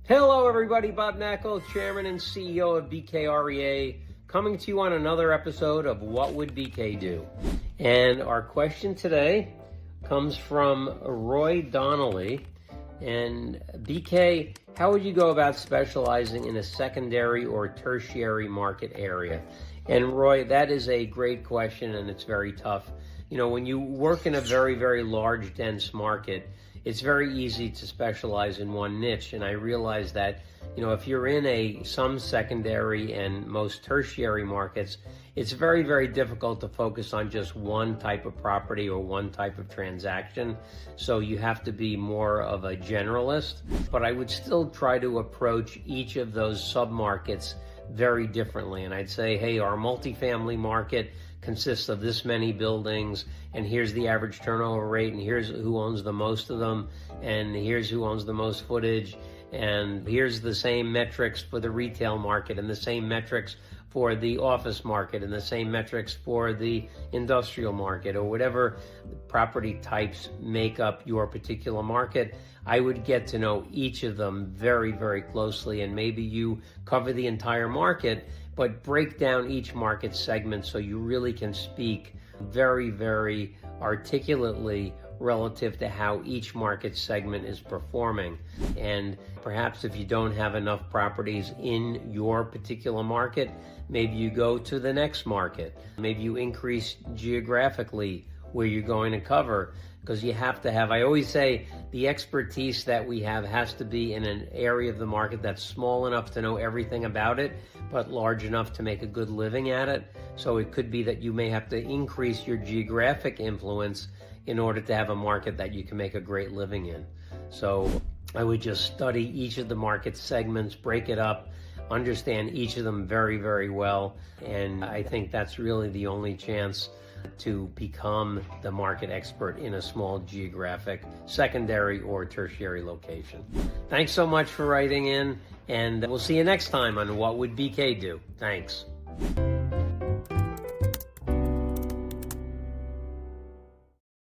Hello everybody, Bob Knakal, Chairman and CEO of BKREA, coming to you on another episode of What Would BK Do? And our question today comes from Roy Donnelly. And BK, how would you go about specializing in a secondary or tertiary market area? And Roy, that is a great question, and it's very tough. You know, when you work in a very, very large, dense market, it's very easy to specialize in one niche. And I realize that, you know, if you're in some secondary and most tertiary markets, it's very, very difficult to focus on just one type of property or one type of transaction. So you have to be more of a generalist. But I would still try to approach each of those submarkets very differently. And I'd say, hey, our multifamily market consists of this many buildings, and here's the average turnover rate, and here's who owns the most of them, and here's who owns the most footage, and here's the same metrics for the retail market, and the same metrics for the office market, and the same metrics for the industrial market, or whatever property types make up your particular market. I would get to know each of them very, very closely, and maybe you cover the entire market, but break down each market segment so you really can speak very, very articulately relative to how each market segment is performing. And perhaps if you don't have enough properties in your particular market, maybe you go to the next market. Maybe you increase geographically where you're going to cover, because you have to have, I always say, the expertise that we have has to be in an area of the market that's small enough to know everything about it, but large enough to make a good living at it. So it could be that you may have to increase your geographic influence in order to have a market that you can make a great living in. So I would just study each of the market segments, break it up, understand each of them very, very well. And I think that's really the only chance to become the market expert in a small geographic secondary or tertiary location. Thanks so much for writing in, and we'll see you next time on What Would BK Do? Thanks.